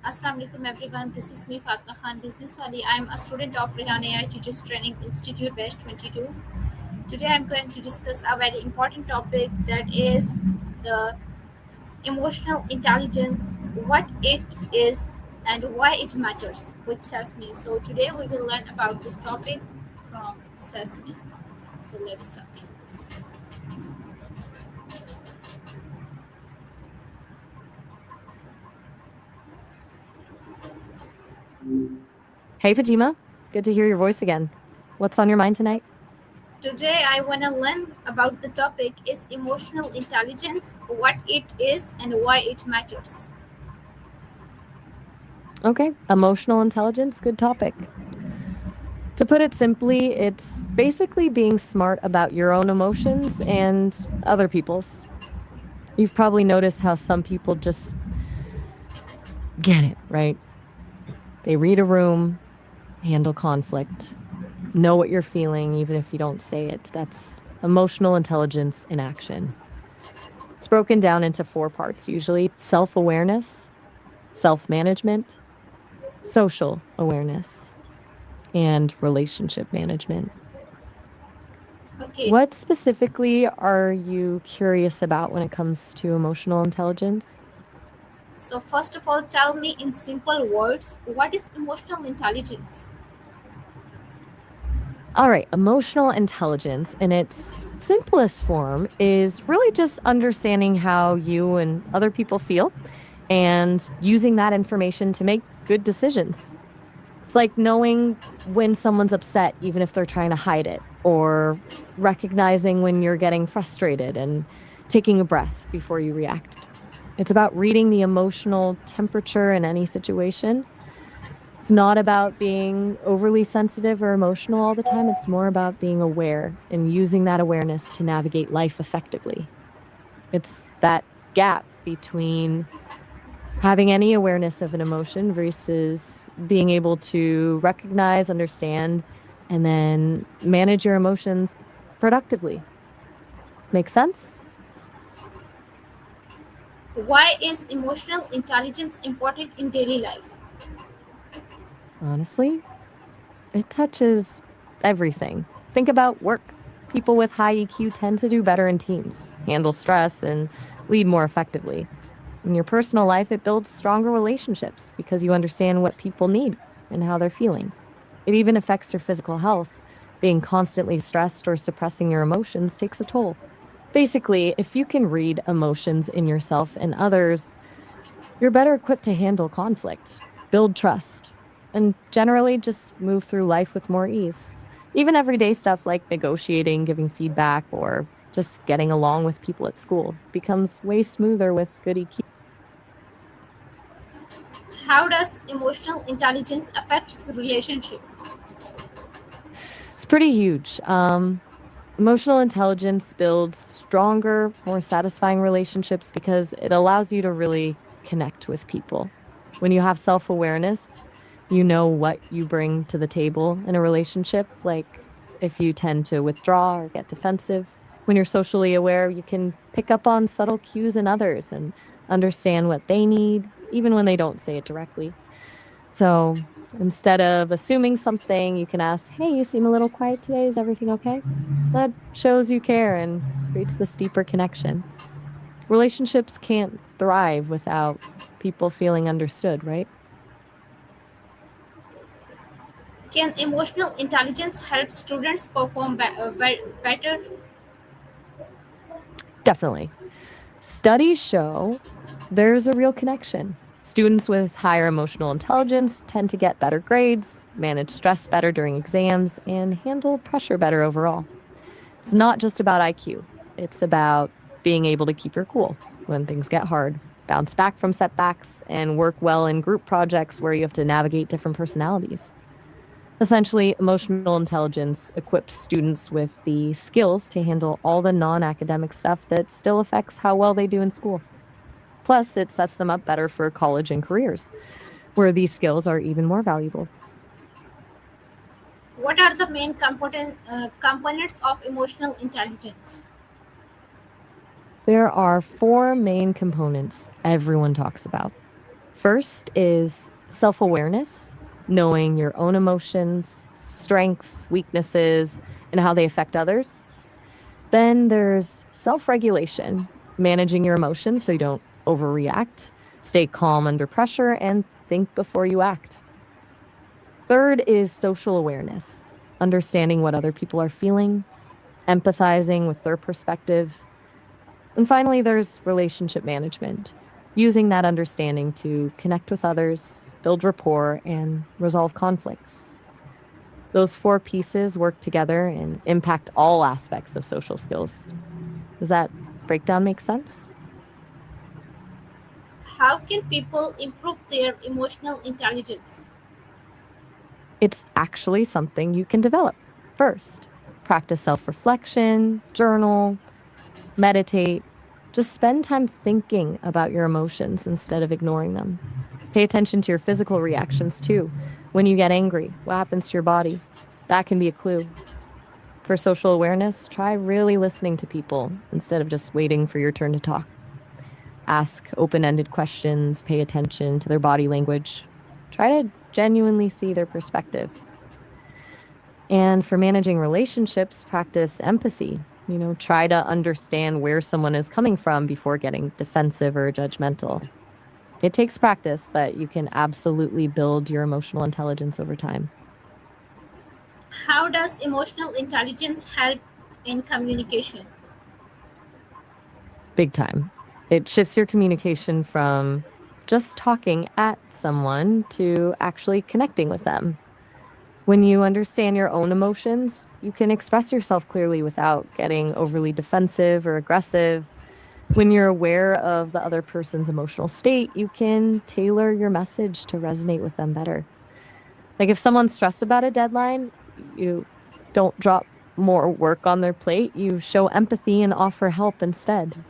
Assalamu alaikum everyone. This is me Fatima Khan, Business Wali. I am a student of Rehan AI Teachers Training Institute Batch 22. Today I am going to discuss a very important topic, that is the emotional intelligence, what it is and why it matters with Sesame. So today we will learn about this topic from Sesame. So let's start. Hey, Fatima. Good to hear your voice again. What's on your mind tonight? Today I want to learn about the topic is emotional intelligence, what it is and why it matters. Okay, emotional intelligence, good topic. To put it simply, it's basically being smart about your own emotions and other people's. You've probably noticed how some people just get it, right? They read a room, handle conflict, know what you're feeling, even if you don't say it. That's emotional intelligence in action. It's broken down into 4 parts usually: self awareness, self management, social awareness, and relationship management. Okay, What specifically are you curious about when it comes to emotional intelligence? so first of all, tell me in simple words, what is emotional intelligence? All right, emotional intelligence in its simplest form is really just understanding how you and other people feel and using that information to make good decisions. It's like knowing when someone's upset, even if they're trying to hide it, or recognizing when you're getting frustrated and taking a breath before you react. It's about reading the emotional temperature in any situation. It's not about being overly sensitive or emotional all the time. It's more about being aware and using that awareness to navigate life effectively. It's that gap between having any awareness of an emotion versus being able to recognize, understand, and then manage your emotions productively. Make sense? Why is emotional intelligence important in daily life? Honestly, it touches everything. Think about work. People with high EQ tend to do better in teams, handle stress, and lead more effectively. In your personal life, it builds stronger relationships because you understand what people need and how they're feeling. It even affects your physical health. Being constantly stressed or suppressing your emotions takes a toll. Basically, if you can read emotions in yourself and others, you're better equipped to handle conflict, build trust, and generally just move through life with more ease. Even everyday stuff like negotiating, giving feedback, or just getting along with people at school becomes way smoother with good EQ. How does emotional intelligence affects relationship? It's pretty huge. Emotional intelligence builds stronger, more satisfying relationships because it allows you to really connect with people. When you have self awareness, you know what you bring to the table in a relationship. Like if you tend to withdraw or get defensive, when you're socially aware, you can pick up on subtle cues in others and understand what they need, even when they don't say it directly. So instead of assuming something, you can ask, "Hey, you seem a little quiet today. Is everything okay?" That shows you care and creates this deeper connection. Relationships can't thrive without people feeling understood, right? Can emotional intelligence help students perform better? Definitely. Studies show there's a real connection. Students with higher emotional intelligence tend to get better grades, manage stress better during exams, and handle pressure better overall. It's not just about IQ, it's about being able to keep your cool when things get hard, bounce back from setbacks, and work well in group projects where you have to navigate different personalities. Essentially, emotional intelligence equips students with the skills to handle all the non academic stuff that still affects how well they do in school. Plus, it sets them up better for college and careers, where these skills are even more valuable. What are the main components of emotional intelligence? There are 4 main components everyone talks about. First is self awareness, knowing your own emotions, strengths, weaknesses, and how they affect others. Then there's self regulation, managing your emotions so you don't overreact, stay calm under pressure, and think before you act. Third is social awareness, understanding what other people are feeling, empathizing with their perspective. And finally, there's relationship management, using that understanding to connect with others, build rapport, and resolve conflicts. Those four pieces work together and impact all aspects of social skills. Does that breakdown make sense? How can people improve their emotional intelligence? It's actually something you can develop. First, practice self reflection, journal, meditate. Just spend time thinking about your emotions instead of ignoring them. Pay attention to your physical reactions too. When you get angry, what happens to your body? That can be a clue. For social awareness, try really listening to people instead of just waiting for your turn to talk. Ask open ended questions, pay attention to their body language. Try to genuinely see their perspective. And for managing relationships, practice empathy. Try to understand where someone is coming from before getting defensive or judgmental. It takes practice, but you can absolutely build your emotional intelligence over time. How does emotional intelligence help in communication? Big time. It shifts your communication from just talking at someone to actually connecting with them. When you understand your own emotions, you can express yourself clearly without getting overly defensive or aggressive. When you're aware of the other person's emotional state, you can tailor your message to resonate with them better. Like if someone's stressed about a deadline, you don't drop more work on their plate, you show empathy and offer help instead.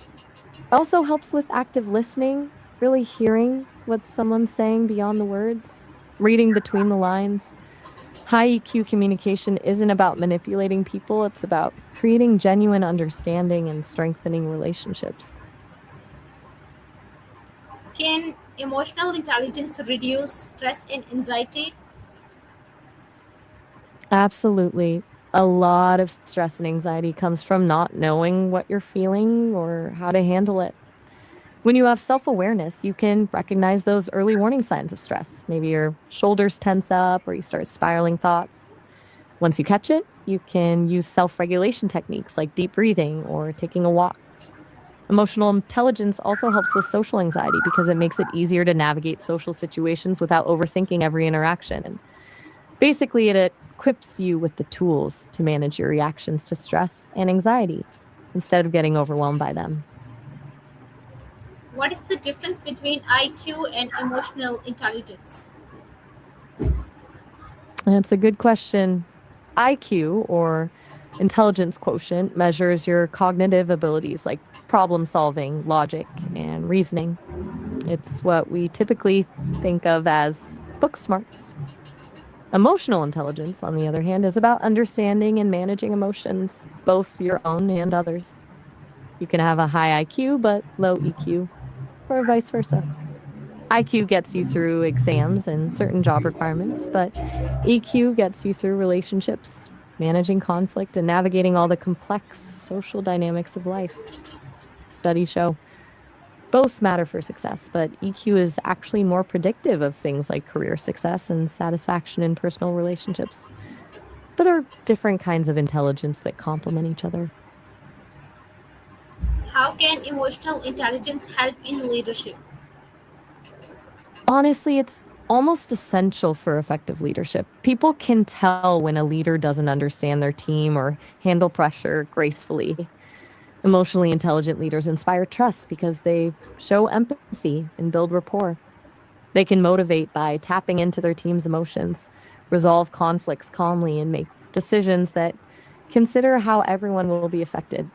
It also helps with active listening, really hearing what someone's saying beyond the words, reading between the lines. High EQ communication isn't about manipulating people, it's about creating genuine understanding and strengthening relationships. Can emotional intelligence reduce stress and anxiety? Absolutely. A lot of stress and anxiety comes from not knowing what you're feeling or how to handle it. When you have self awareness, you can recognize those early warning signs of stress. Maybe your shoulders tense up or you start spiraling thoughts. Once you catch it, you can use self regulation techniques like deep breathing or taking a walk. Emotional intelligence also helps with social anxiety because it makes it easier to navigate social situations without overthinking every interaction. And basically, it equips you with the tools to manage your reactions to stress and anxiety instead of getting overwhelmed by them. What is the difference between IQ and emotional intelligence? That's a good question. IQ, or intelligence quotient, measures your cognitive abilities like problem solving, logic, and reasoning. It's what we typically think of as book smarts. Emotional intelligence, on the other hand, is about understanding and managing emotions, both your own and others. You can have a high IQ but low EQ, or vice versa. IQ gets you through exams and certain job requirements, but EQ gets you through relationships, managing conflict, and navigating all the complex social dynamics of life. Studies show both matter for success, but EQ is actually more predictive of things like career success and satisfaction in personal relationships. But there are different kinds of intelligence that complement each other. How can emotional intelligence help in leadership? Honestly, it's almost essential for effective leadership. People can tell when a leader doesn't understand their team or handle pressure gracefully. Emotionally intelligent leaders inspire trust because they show empathy and build rapport. They can motivate by tapping into their team's emotions, resolve conflicts calmly, and make decisions that consider how everyone will be affected.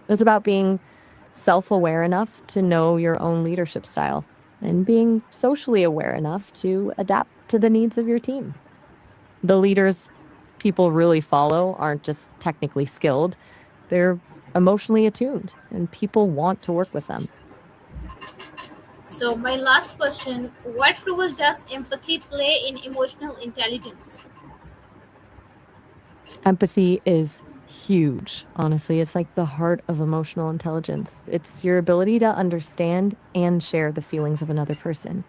It's about being self aware enough to know your own leadership style and being socially aware enough to adapt to the needs of your team. The leaders people really follow aren't just technically skilled, they're emotionally attuned, and people want to work with them. So, my last question: what role does empathy play in emotional intelligence? Empathy is huge, honestly. It's like the heart of emotional intelligence. It's your ability to understand and share the feelings of another person.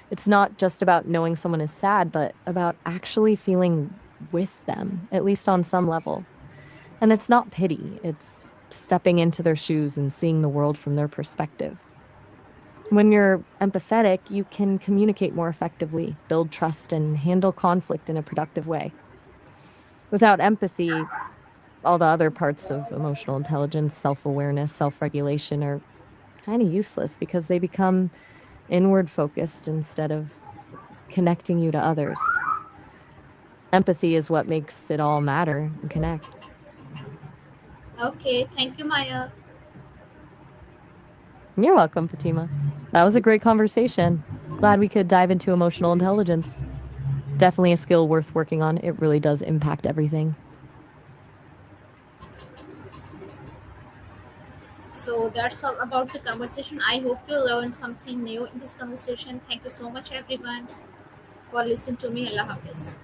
It's not just about knowing someone is sad, but about actually feeling with them, at least on some level. And it's not pity, it's stepping into their shoes and seeing the world from their perspective. When you're empathetic, you can communicate more effectively, build trust, and handle conflict in a productive way. Without empathy, all the other parts of emotional intelligence, self awareness, self regulation are kind of useless because they become inward focused instead of connecting you to others. Empathy is what makes it all matter and connect. Okay, thank you, Maya. You're welcome, Fatima. That was a great conversation. Glad we could dive into emotional intelligence. Definitely a skill worth working on. It really does impact everything. So that's all about the conversation. I hope you learned something new in this conversation. Thank you so much, everyone, for listening to me. Allah Hafiz.